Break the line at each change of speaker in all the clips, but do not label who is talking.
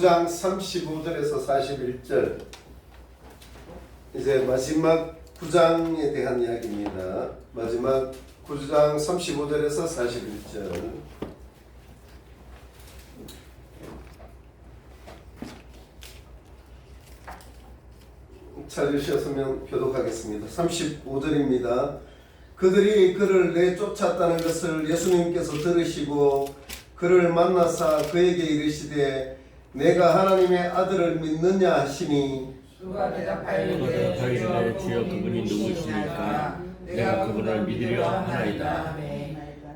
9장 35절에서 41절, 이제 마지막 9장에 대한 이야기입니다. 마지막 9장 35절에서 41절. 찾으셨으면 교독하겠습니다. 35절입니다. 그들이 그를 내쫓았다는 것을 예수님께서 들으시고 그를 만나사 그에게 이르시되 내가 하나님의 아들을 믿느냐 하시니,
그가 대답하여 이르되 주여 그분이 누구시니까 내가 그분을 믿으려 하나이다.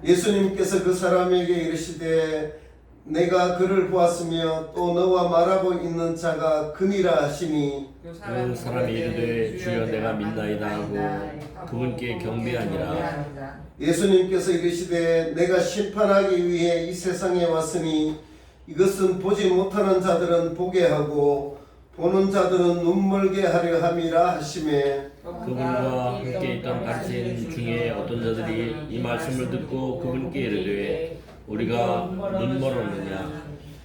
예수님께서 그 사람에게 이르시되 내가 그를 보았으며 또 너와 말하고 있는 자가 그니라 하시니,
그 사람이 이르되 주여 내가 믿나이다 하고 그분께 경배하니라.
예수님께서 이르시되 내가 심판하기 위해 이 세상에 왔으니 이것은 보지 못하는 자들은 보게 하고 보는 자들은 눈멀게 하려 함이라 하시매,
그분과 함께 있던 바리새인 중에 어떤 자들이 이 말씀을 듣고 그분께 이르되 우리가 눈 멀었느냐.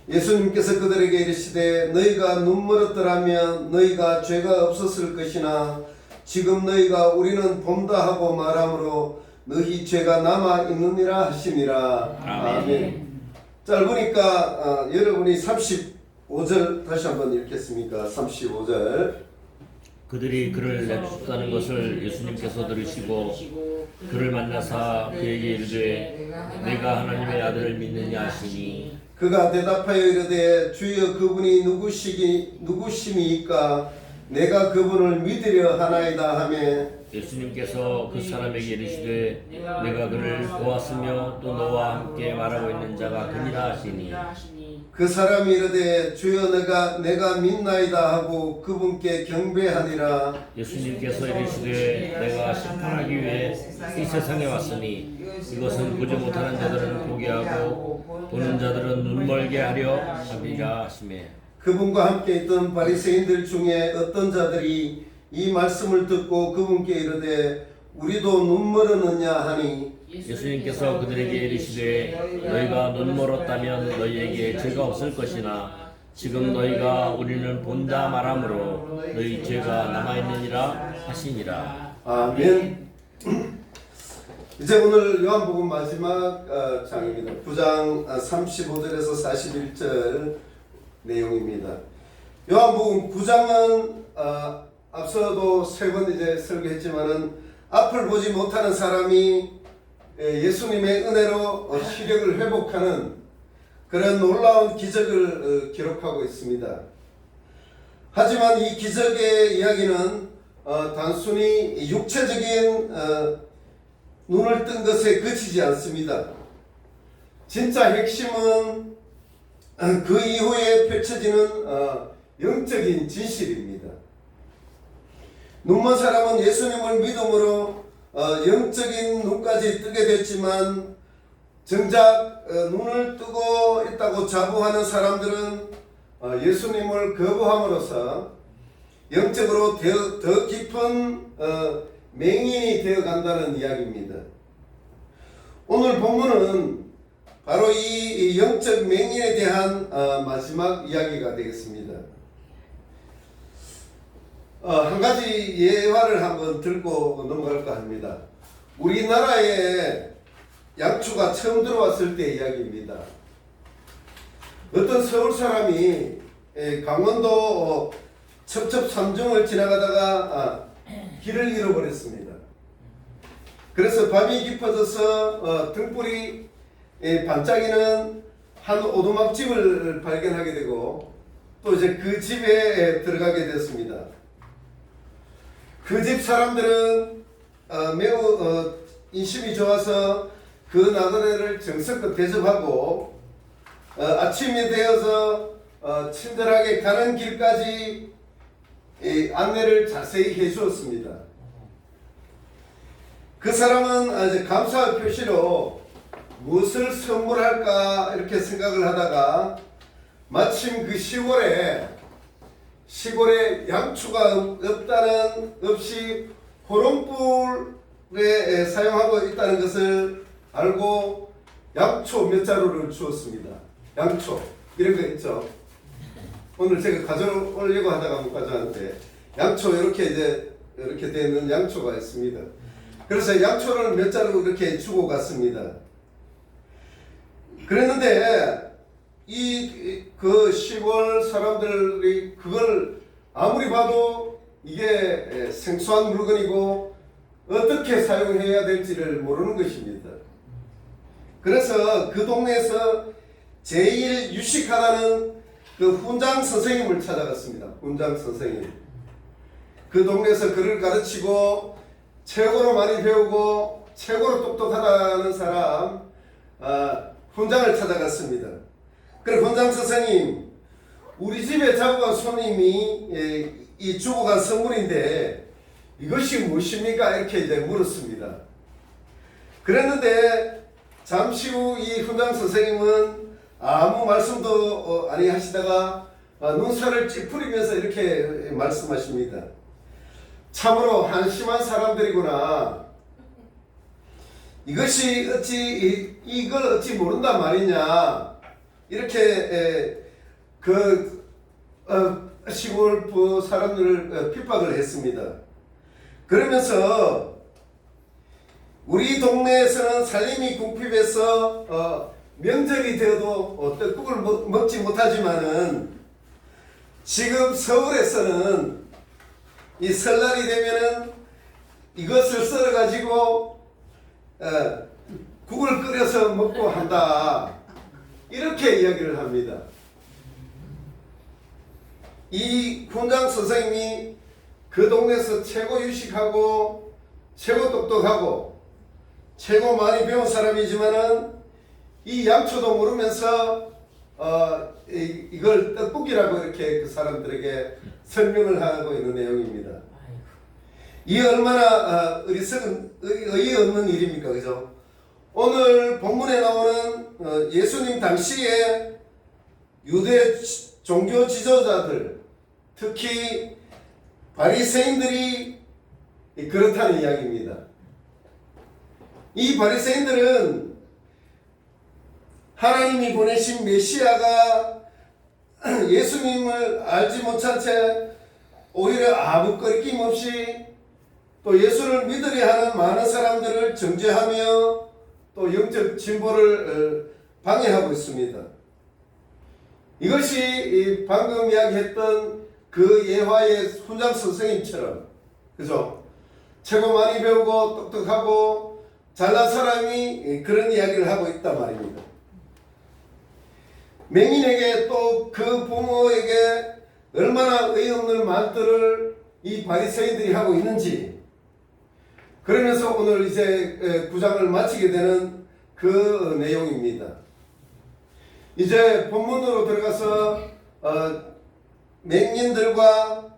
예수님께서 그들에게 이르시되 너희가 눈 멀었더라면 너희가 죄가 없었을 것이나 지금 너희가 우리는 본다 하고 말하므로 너희 죄가 남아 있느니라 하시니라. 아멘. 짧으니까 여러분이 35절 다시 한번 읽겠습니까? 35절.
그들이 그를 내쫓았다는 것을 예수님께서 들으시고 그를 만나사 그에게 이르되 내가 하나님의 아들을 믿느냐 하시니,
그가 대답하여 이르되 주여 그분이 누구심이니까 내가 그분을 믿으려 하나이다 하매,
예수님께서 그 사람에게 이르시되 내가 그를 보았으며 또 너와 함께 말하고 있는 자가 그니라 하시니,
그 사람이 이르되 주여 내가 믿나이다 하고 그분께 경배하니라.
예수님께서 이르시되 내가 심판하기 위해 이 세상에 왔으니 이것은 보지 못하는 자들은 보게 하고 보는 자들은 눈멀게 하려 함이라 하시매,
그분과 함께 있던 바리새인들 중에 어떤 자들이 이 말씀을 듣고 그분께 이르되 우리도 눈 멀었느냐 하니,
예수님께서 그들에게 이르시되 너희가 눈 멀었다면 너희에게 죄가 없을 것이나 지금 너희가 우리는 본다 말하므로 너희 죄가 남아있느니라 하시니라.
아멘. 이제 오늘 요한복음 마지막 장입니다. 9장 35절에서 41절 내용입니다. 요한복음 9장은 앞서도 세 번 이제 설교했지만은 앞을 보지 못하는 사람이 예수님의 은혜로 시력을 회복하는 그런 놀라운 기적을 기록하고 있습니다. 하지만 이 기적의 이야기는 단순히 육체적인 눈을 뜬 것에 그치지 않습니다. 진짜 핵심은 그 이후에 펼쳐지는 영적인 진실입니다. 눈먼 사람은 예수님을 믿음으로 영적인 눈까지 뜨게 됐지만 정작 눈을 뜨고 있다고 자부하는 사람들은 예수님을 거부함으로써 영적으로 더 깊은 맹인이 되어간다는 이야기입니다. 오늘 본문은 바로 이 영적 맹인에 대한 마지막 이야기가 되겠습니다. 한 가지 예화를 한번 들고 넘어갈까 합니다. 우리나라에 양추가 처음 들어왔을 때 이야기입니다. 어떤 서울 사람이 강원도 첩첩산중을 지나가다가 길을 잃어버렸습니다. 그래서 밤이 깊어져서 등불이 반짝이는 한 오두막집을 발견하게 되고 또 이제 그 집에 들어가게 됐습니다. 그 집 사람들은 매우 인심이 좋아서 그 나그네를 정성껏 대접하고 아침이 되어서 친절하게 가는 길까지 안내를 자세히 해주었습니다. 그 사람은 이제 감사의 표시로 무엇을 선물할까 이렇게 생각을 하다가 마침 그 시골에 양추가 없이 호롱불에 사용하고 있다는 것을 알고 양초 몇 자루를 주었습니다. 양초 이런 거 있죠. 오늘 제가 가져오려고 하다가 못 가져왔는데 양초 이렇게 되는 양초가 있습니다. 그래서 양초를 몇 자루 이렇게 주고 갔습니다. 그랬는데 그 10월 사람들이 그걸 아무리 봐도 이게 생소한 물건이고 어떻게 사용해야 될지를 모르는 것입니다. 그래서 그 동네에서 제일 유식하다는 그 훈장 선생님을 찾아갔습니다. 훈장 선생님. 그 동네에서 글을 가르치고 최고로 많이 배우고 최고로 똑똑하다는 사람 훈장을 찾아갔습니다. 그래 훈장 선생님, 우리 집에 자고 간 손님이 이 주고 간 선물인데 이것이 무엇입니까? 이렇게 이제 물었습니다. 그랬는데 잠시 후 이 훈장 선생님은 아무 말씀도 아니 하시다가 눈살을 찌푸리면서 이렇게 말씀하십니다. 참으로 한심한 사람들이구나. 이것이 이걸 어찌 모른단 말이냐. 이렇게 시골 사람들을 핍박을 했습니다. 그러면서 우리 동네에서는 살림이 궁핍해서 명절이 되어도 떡국을 먹지 못하지만은 지금 서울에서는 이 설날이 되면은 이것을 썰어 가지고 국을 끓여서 먹고 한다. 이렇게 이야기를 합니다. 이 훈장 선생님이 그 동네에서 최고 유식하고 최고 똑똑하고 최고 많이 배운 사람이지만은 이 양초도 모르면서 이걸 떡국이라고 이렇게 그 사람들에게 설명을 하고 있는 내용입니다. 이 얼마나 어이없는 일입니까, 그죠? 오늘 본문에 나오는 예수님 당시에 유대 종교 지도자들, 특히 바리새인들이 그렇다는 이야기입니다. 이 바리새인들은 하나님이 보내신 메시아가 예수님을 알지 못한 채 오히려 아무 거리낌 없이 또 예수를 믿으려 하는 많은 사람들을 정죄하며 또 영적 진보를 방해하고 있습니다. 이것이 방금 이야기했던 그 예화의 훈장 선생님처럼, 그죠? 최고 많이 배우고 똑똑하고 잘난 사람이 그런 이야기를 하고 있단 말입니다. 맹인에게 또 그 부모에게 얼마나 어이없는 말들을 이 바리새인들이 하고 있는지, 그러면서 오늘 이제 9장을 마치게 되는 그 내용입니다. 이제 본문으로 들어가서 맹인과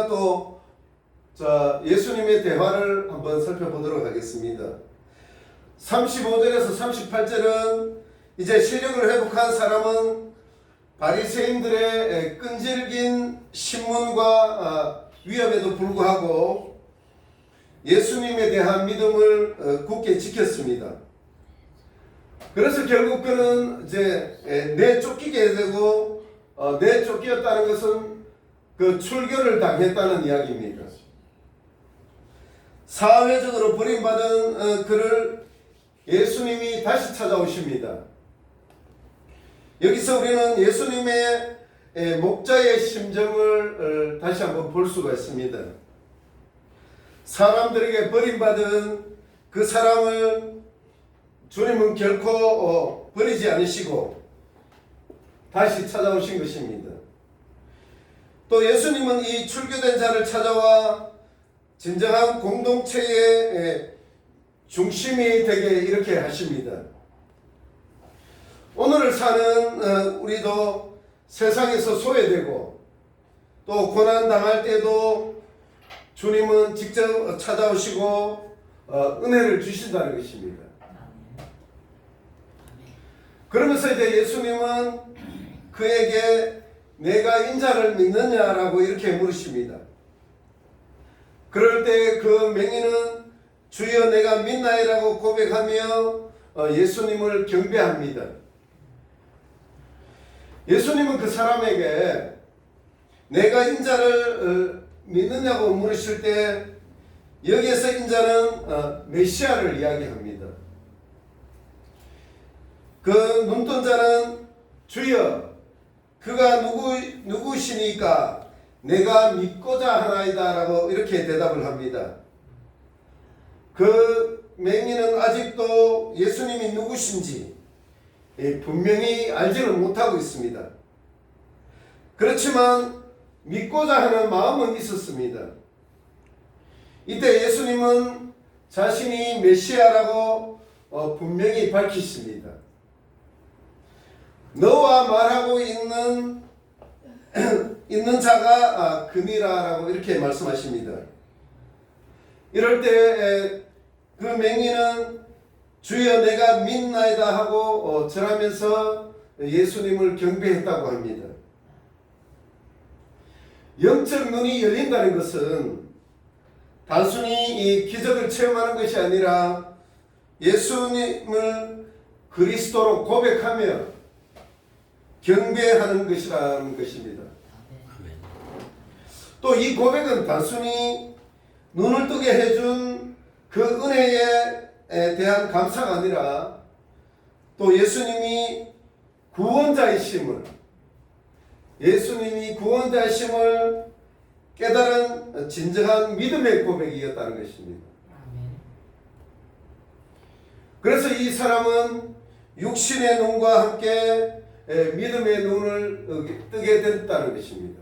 또 예수님의 대화를 한번 살펴보도록 하겠습니다. 35절에서 38절은 이제 시력을 회복한 사람은 바리새인들의 끈질긴 신문과 위협에도 불구하고 예수님에 대한 믿음을 굳게 지켰습니다. 그래서 결국 그는 이제 내쫓기게 되고 내쫓겼다는 것은 그 출교를 당했다는 이야기입니다. 사회적으로 버림받은 그를 예수님이 다시 찾아오십니다. 여기서 우리는 예수님의 목자의 심정을 다시 한번 볼 수가 있습니다. 사람들에게 버림받은 그 사람을 주님은 결코 버리지 않으시고 다시 찾아오신 것입니다. 또 예수님은 이 출교된 자를 찾아와 진정한 공동체의 중심이 되게 이렇게 하십니다. 오늘을 사는 우리도 세상에서 소외되고 또 고난 당할 때도 주님은 직접 찾아오시고 은혜를 주신다는 것입니다. 그러면서 이제 예수님은 그에게 내가 인자를 믿느냐라고 이렇게 물으십니다. 그럴 때 그 맹인은 주여 내가 믿나이라고 고백하며 예수님을 경배합니다. 예수님은 그 사람에게 내가 인자를 믿느냐고 물으실 때 여기에서 인자는 메시아를 이야기합니다. 그 눈뜬 자는 주여 그가 누구시니까 내가 믿고자 하나이다 라고 이렇게 대답을 합니다. 그 맹인은 아직도 예수님이 누구신지 분명히 알지를 못하고 있습니다. 그렇지만 믿고자 하는 마음은 있었습니다. 이때 예수님은 자신이 메시아라고 분명히 밝히십니다. 너와 말하고 있는 자가 그니라라고 이렇게 말씀하십니다. 이럴 때 그 맹인은 주여 내가 믿나이다 하고 절하면서 예수님을 경배했다고 합니다. 영적 눈이 열린다는 것은 단순히 이 기적을 체험하는 것이 아니라 예수님을 그리스도로 고백하며 경배하는 것이라는 것입니다. 또 이 고백은 단순히 눈을 뜨게 해준 그 은혜에 대한 감사가 아니라 또 예수님이 구원자이심을 깨달은 진정한 믿음의 고백이었다는 것입니다. 그래서 이 사람은 육신의 눈과 함께 믿음의 눈을 뜨게 됐다는 것입니다.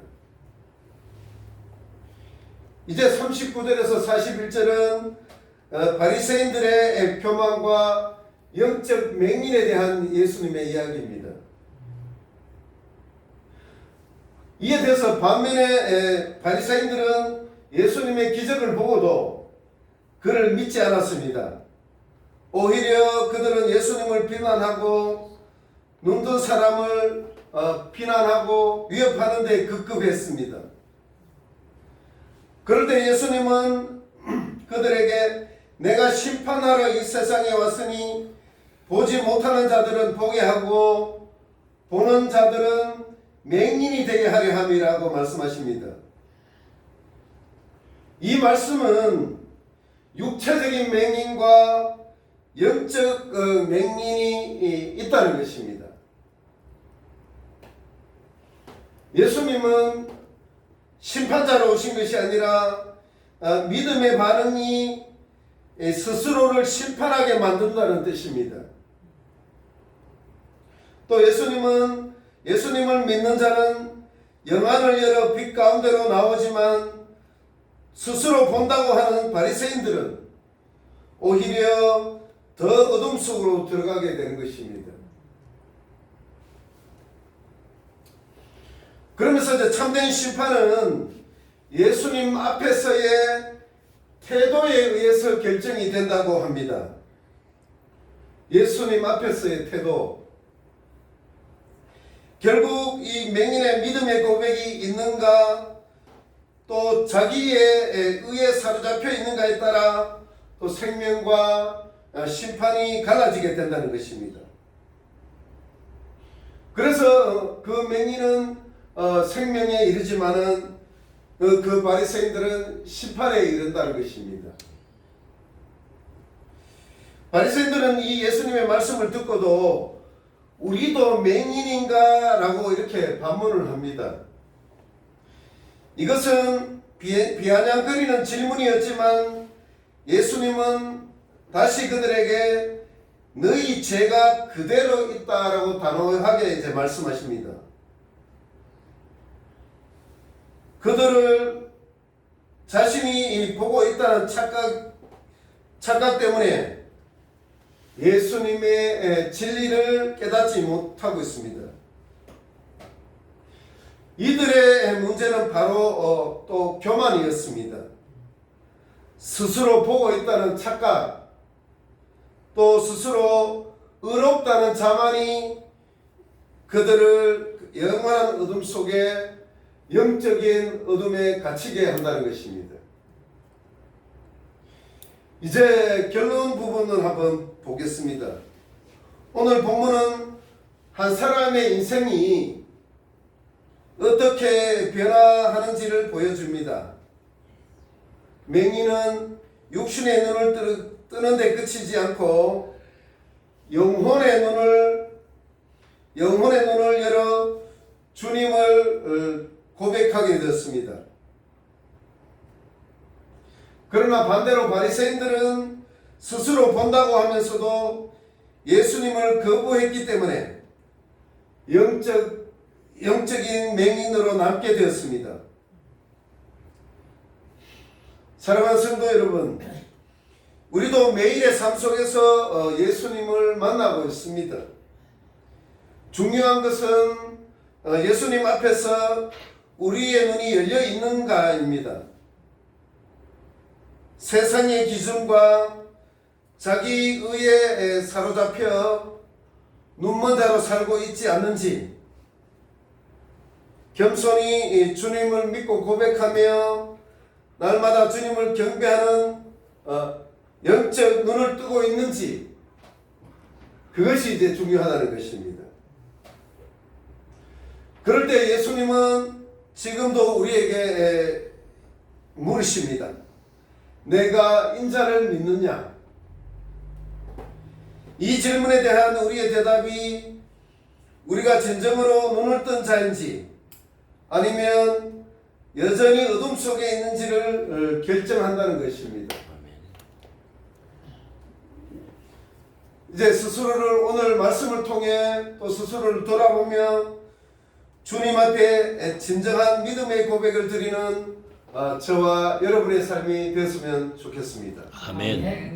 이제 39절에서 41절은 바리새인들의 교만과 영적 맹인에 대한 예수님의 이야기입니다. 이에 대해서 반면에 바리새인들은 예수님의 기적을 보고도 그를 믿지 않았습니다. 오히려 그들은 예수님을 비난하고 눈뜬 사람을 비난하고 위협하는 데 급급했습니다. 그럴 때 예수님은 그들에게 내가 심판하러 이 세상에 왔으니 보지 못하는 자들은 보게 하고 보는 자들은 맹인이 되게 하려 함이라고 말씀하십니다. 이 말씀은 육체적인 맹인과 영적 맹인이 있다는 것입니다. 예수님은 심판자로 오신 것이 아니라 믿음의 반응이 스스로를 심판하게 만든다는 뜻입니다. 또 예수님은 예수님을 믿는 자는 영안을 열어 빛 가운데로 나오지만 스스로 본다고 하는 바리새인들은 오히려 더 어둠 속으로 들어가게 되는 것입니다. 그러면서 이제 참된 심판은 예수님 앞에서의 태도에 의해서 결정이 된다고 합니다. 예수님 앞에서의 태도. 결국 이 맹인의 믿음의 고백이 있는가 또 자기의 의에 사로잡혀 있는가에 따라 또 생명과 심판이 갈라지게 된다는 것입니다. 그래서 그 맹인은 생명에 이르지만은 그 바리새인들은 심판에 이른다는 것입니다. 바리새인들은 이 예수님의 말씀을 듣고도 우리도 맹인인가? 라고 이렇게 반문을 합니다. 이것은 비아냥거리는 질문이었지만 예수님은 다시 그들에게 너희 죄가 그대로 있다라고 단호하게 이제 말씀하십니다. 그들을 자신이 보고 있다는 착각 때문에 예수님의 진리를 깨닫지 못하고 있습니다. 이들의 문제는 바로 또 교만이었습니다. 스스로 보고 있다는 착각, 또 스스로 의롭다는 자만이 그들을 영원한 어둠 속에 영적인 어둠에 갇히게 한다는 것입니다. 이제 결론 부분을 한번 보겠습니다. 오늘 본문은 한 사람의 인생이 어떻게 변화하는지를 보여줍니다. 맹인은 육신의 눈을 뜨는 데 그치지 않고 영혼의 눈을 열어 주님을 고백하게 되었습니다. 그러나 반대로 바리새인들은 스스로 본다고 하면서도 예수님을 거부했기 때문에 영적인 맹인으로 남게 되었습니다. 사랑하는 성도 여러분, 우리도 매일의 삶 속에서 예수님을 만나고 있습니다. 중요한 것은 예수님 앞에서 우리의 눈이 열려 있는가입니다. 세상의 기준과 자기 의에 사로잡혀 눈먼 자로 살고 있지 않는지, 겸손히 주님을 믿고 고백하며 날마다 주님을 경배하는 영적 눈을 뜨고 있는지, 그것이 이제 중요하다는 것입니다. 그럴 때 예수님은 지금도 우리에게 물으십니다. 내가 인자를 믿느냐? 이 질문에 대한 우리의 대답이 우리가 진정으로 눈을 뜬 자인지 아니면 여전히 어둠 속에 있는지를 결정한다는 것입니다. 이제 스스로를 오늘 말씀을 통해 또 스스로를 돌아보며 주님 앞에 진정한 믿음의 고백을 드리는 저와 여러분의 삶이 되었으면 좋겠습니다.
아멘.